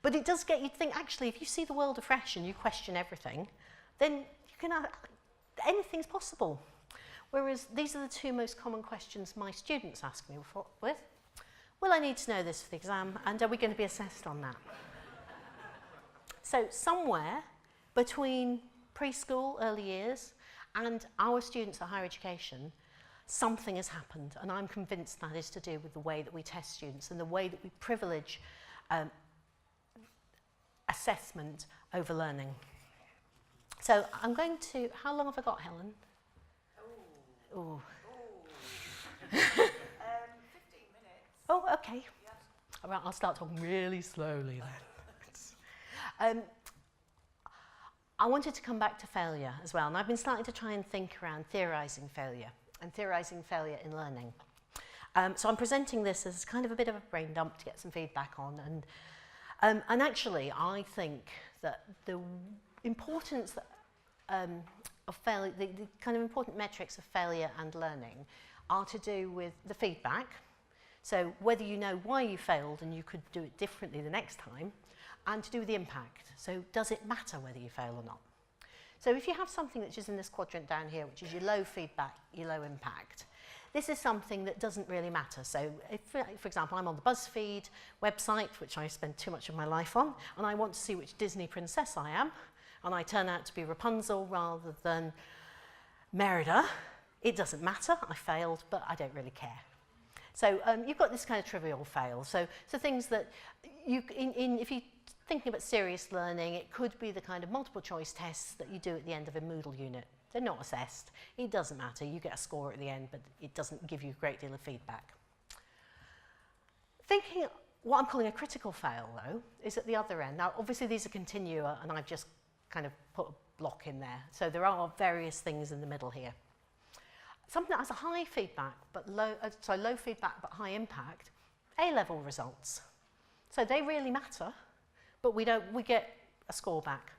But it does get you to think, actually, if you see the world afresh and you question everything, then you can anything's possible. Whereas these are the two most common questions my students ask me with. Will I need to know this for the exam? And are we going to be assessed on that? So somewhere between preschool, early years, and our students at higher education, something has happened. And I'm convinced that is to do with the way that we test students and the way that we privilege assessment over learning. So I'm going to, how long have I got, Helen? Oh. 15 minutes. Oh, okay. Yeah. All right, I'll start talking really slowly then. I wanted to come back to failure as well, and I've been starting to try and think around theorising failure and theorising failure in learning. So I'm presenting this as kind of a bit of a brain dump to get some feedback on, and actually I think that the importance of failure, the kind of important metrics of failure and learning are to do with the feedback. So whether you know why you failed and you could do it differently the next time, and to do with the impact. So does it matter whether you fail or not? So if you have something which is in this quadrant down here, which is your low feedback, your low impact, this is something that doesn't really matter. So if, for example, I'm on the BuzzFeed website, which I spend too much of my life on, and I want to see which Disney princess I am, and I turn out to be Rapunzel rather than Merida, it doesn't matter, I failed, but I don't really care. So you've got this kind of trivial fail. So things that you, if you're thinking about serious learning, it could be the kind of multiple choice tests that you do at the end of a Moodle unit. They're not assessed. It doesn't matter. You get a score at the end, but it doesn't give you a great deal of feedback. Thinking what I'm calling a critical fail, though, is at the other end. Now, obviously, these are continua, and I've just kind of put a block in there. So there are various things in the middle here. Something that has a high feedback, but low feedback but high impact, A-level results. So they really matter, but we get a score back.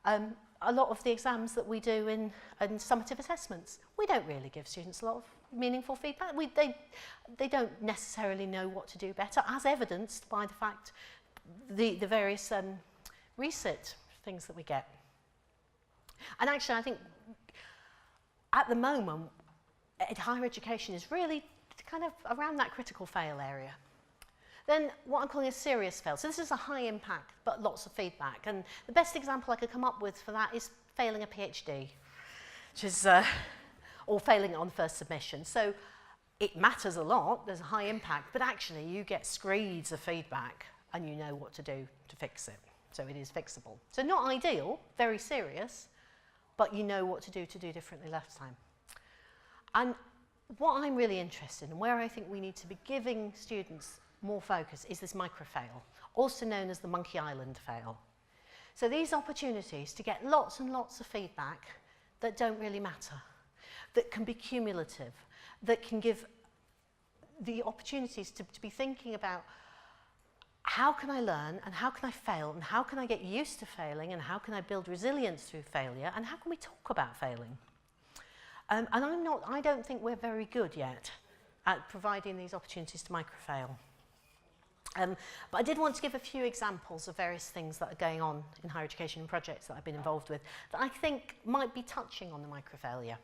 A lot of the exams that we do in summative assessments, we don't really give students a lot of meaningful feedback. They don't necessarily know what to do better, as evidenced by the fact the various resit things that we get. And actually, I think at the moment, higher education is really kind of around that critical fail area. Then what I'm calling a serious fail. So this is a high impact, but lots of feedback. And the best example I could come up with for that is failing a PhD, which is, or failing on first submission. So it matters a lot, there's a high impact, but actually you get screeds of feedback and you know what to do to fix it. So it is fixable. So not ideal, very serious, but you know what to do differently next time. And what I'm really interested in, and where I think we need to be giving students more focus, is this micro-fail, also known as the Monkey Island fail. So these opportunities to get lots and lots of feedback that don't really matter, that can be cumulative, that can give the opportunities to be thinking about how can I learn and how can I fail and how can I get used to failing and how can I build resilience through failure and how can we talk about failing? And I don't think we're very good yet at providing these opportunities to microfail. But I did want to give a few examples of various things that are going on in higher education and projects that I've been involved with that I think might be touching on the microfailure.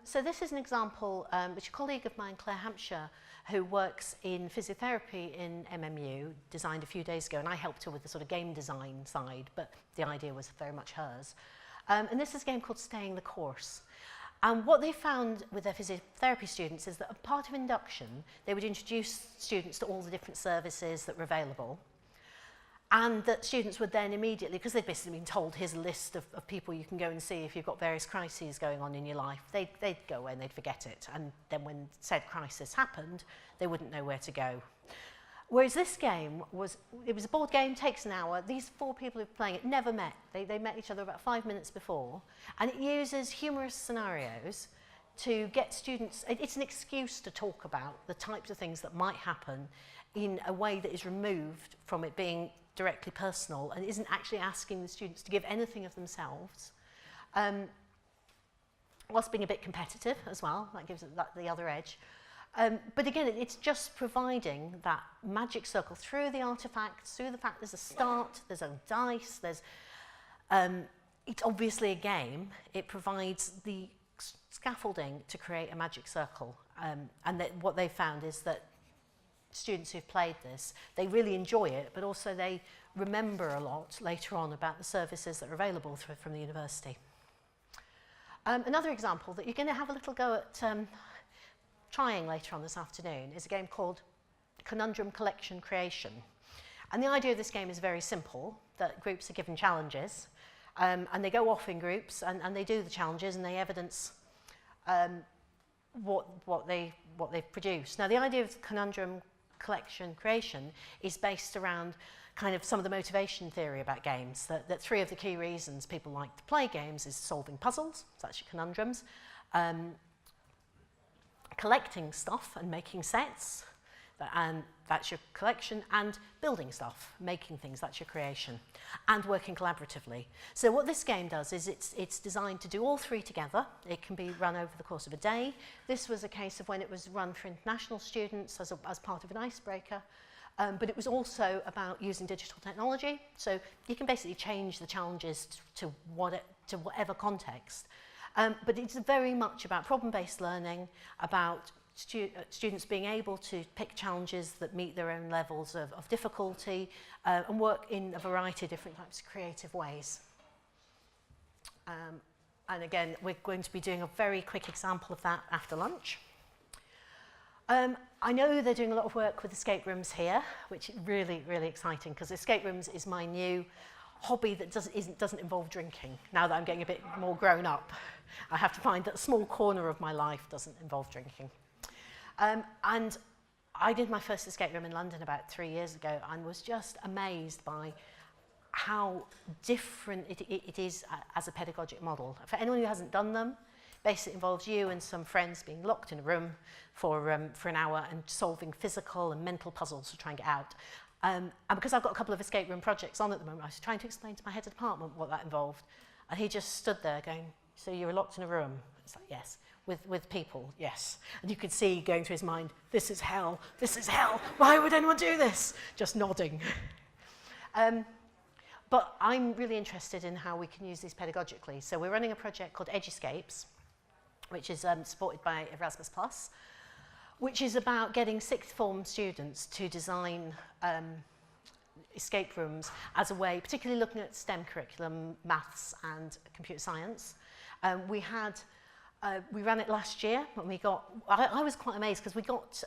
So this is an example which a colleague of mine, Claire Hampshire, who works in physiotherapy in MMU, designed a few days ago, and I helped her with the sort of game design side, but the idea was very much hers. And this is a game called Staying the Course. And what they found with their physiotherapy students is that as part of induction, they would introduce students to all the different services that were available. And that students would then immediately, because they'd basically been told, here's a list of people you can go and see if you've got various crises going on in your life, they'd go away and they'd forget it. And then when said crisis happened, they wouldn't know where to go. Whereas this game it was a board game, takes an hour. These four people who were playing it never met. They met each other about 5 minutes before. And it uses humorous scenarios to get students, it's an excuse to talk about the types of things that might happen in a way that is removed from it being directly personal and isn't actually asking the students to give anything of themselves. Whilst being a bit competitive as well, that gives it the other edge. But again, it's just providing that magic circle through the artifacts, through the fact there's a start, there's a dice, there's it's obviously a game. It provides the scaffolding to create a magic circle. And that what they found is that students who've played this, they really enjoy it, but also they remember a lot later on about the services that are available from the university. Another example that you're going to have a little go at trying later on this afternoon is a game called Conundrum Collection Creation. And the idea of this game is very simple, that groups are given challenges, and they go off in groups and they do the challenges and they evidence what they've produced. Now, the idea of conundrum collection creation is based around kind of some of the motivation theory about games, that three of the key reasons people like to play games is solving puzzles, so that's your conundrums, collecting stuff and making sets, and that's your collection, and building stuff, making things, that's your creation, and working collaboratively. So what this game does is it's designed to do all three together. It can be run over the course of a day. This was a case of when it was run for international students as part of an icebreaker, but it was also about using digital technology. So you can basically change the challenges to whatever context. But it's very much about problem-based learning, about students being able to pick challenges that meet their own levels of difficulty and work in a variety of different types of creative ways. And again, we're going to be doing a very quick example of that after lunch. I know they're doing a lot of work with escape rooms here, which is really, really exciting, because escape rooms is my new hobby that doesn't involve drinking. Now that I'm getting a bit more grown up, I have to find that a small corner of my life doesn't involve drinking. And I did my first escape room in London about 3 years ago and was just amazed by how different it is as a pedagogic model. For anyone who hasn't done them, basically it involves you and some friends being locked in a room for an hour and solving physical and mental puzzles to try and get out. And because I've got a couple of escape room projects on at the moment, I was trying to explain to my head of department what that involved. And he just stood there going, "So you were locked in a room?" It's like, "Yes." With people, yes. And you could see going through his mind, "This is hell, this is hell. Why would anyone do this?" Just nodding. But I'm really interested in how we can use these pedagogically. So we're running a project called Edge Escapes, which is supported by Erasmus+, which is about getting sixth form students to design escape rooms as a way, particularly looking at STEM curriculum, maths and computer science. We ran it last year, and I was quite amazed because we got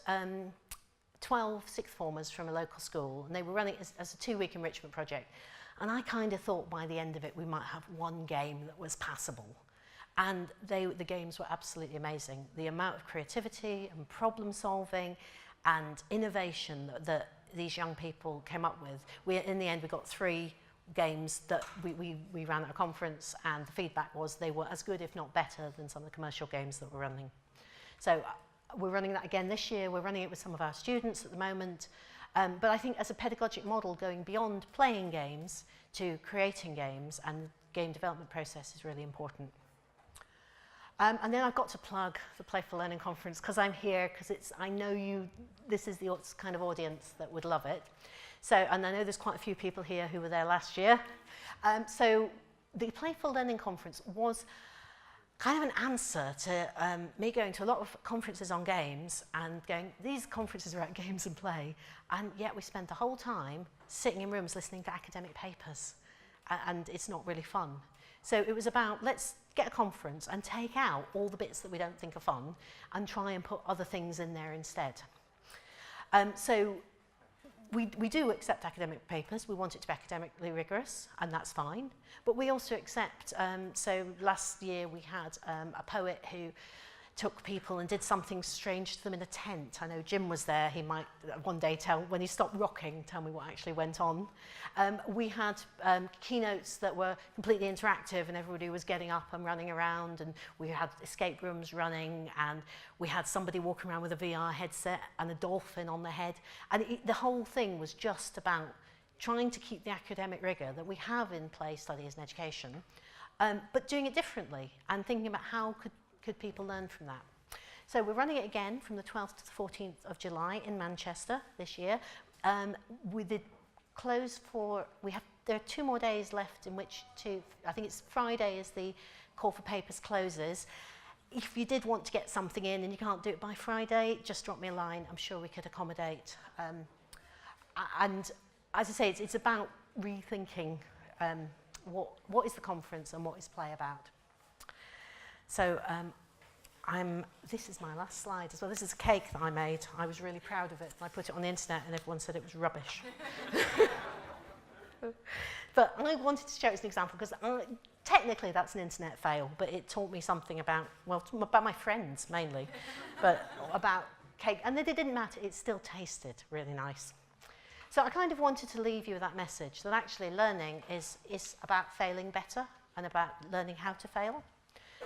12 sixth formers from a local school, and they were running it as a 2-week enrichment project. And I kind of thought by the end of it we might have one game that was passable. And the games were absolutely amazing. The amount of creativity and problem solving and innovation that these young people came up with. In the end, we got 3 games that we ran at a conference, and the feedback was they were as good, if not better, than some of the commercial games that we're running. So we're running that again this year. We're running it with some of our students at the moment. But I think as a pedagogic model, going beyond playing games to creating games and game development process is really important. And then I've got to plug the Playful Learning Conference because I'm here, because I know this is the kind of audience that would love it. So, and I know there's quite a few people here who were there last year. So the Playful Learning Conference was kind of an answer to me going to a lot of conferences on games and going, these conferences are about games and play, and yet we spend the whole time sitting in rooms listening to academic papers, and it's not really fun. So it was about, let's get a conference and take out all the bits that we don't think are fun and try and put other things in there instead. So we do accept academic papers. We want it to be academically rigorous, and that's fine. But we also accept, so last year we had a poet who took people and did something strange to them in a tent. I know Jim was there. He might one day when he stopped rocking, tell me what actually went on. We had keynotes that were completely interactive, and everybody was getting up and running around, and we had escape rooms running, and we had somebody walking around with a VR headset and a dolphin on their head. And the whole thing was just about trying to keep the academic rigor that we have in play, studies and education, but doing it differently and thinking about how could people learn from that. So we're running it again from the 12th to the 14th of July in Manchester this year. We did close for, there are 2 more days left in which to, I think it's Friday is the call for papers closes. If you did want to get something in and you can't do it by Friday, just drop me a line. I'm sure we could accommodate. And as I say, it's about rethinking what is the conference and what is play about. So this is my last slide as well. This is a cake that I made. I was really proud of it. I put it on the internet and everyone said it was rubbish. But I wanted to show it as an example because technically that's an internet fail, but it taught me something about, well, about my friends mainly, but about cake. And it didn't matter, it still tasted really nice. So I kind of wanted to leave you with that message, that actually learning is about failing better and about learning how to fail.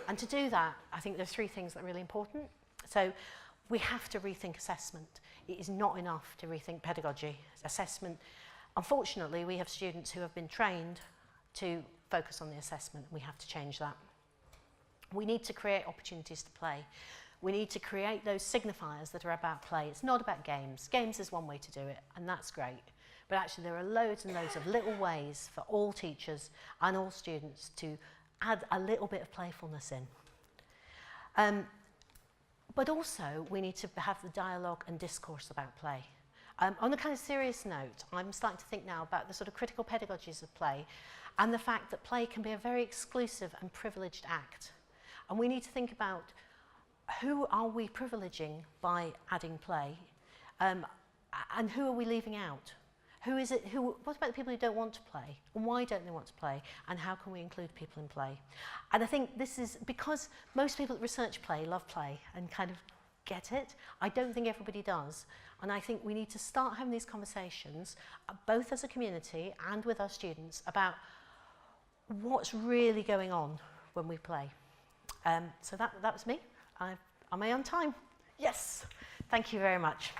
And to do that, I think there's 3 things that are really important. So we have to rethink assessment. It is not enough to rethink pedagogy. Assessment, unfortunately, we have students who have been trained to focus on the assessment. We have to change that. We need to create opportunities to play. We need to create those signifiers that are about play. It's not about games. Games is one way to do it, and that's great. But actually, there are loads and loads of little ways for all teachers and all students to add a little bit of playfulness in. But also, we need to have the dialogue and discourse about play. On a kind of serious note, I'm starting to think now about the sort of critical pedagogies of play and the fact that play can be a very exclusive and privileged act. And we need to think about who are we privileging by adding play, and who are we leaving out? What about the people who don't want to play? And why don't they want to play? And how can we include people in play? And I think this is because most people that research play love play and kind of get it. I don't think everybody does. And I think we need to start having these conversations, both as a community and with our students, about what's really going on when we play. So that was me. Am I on time? Yes. Thank you very much.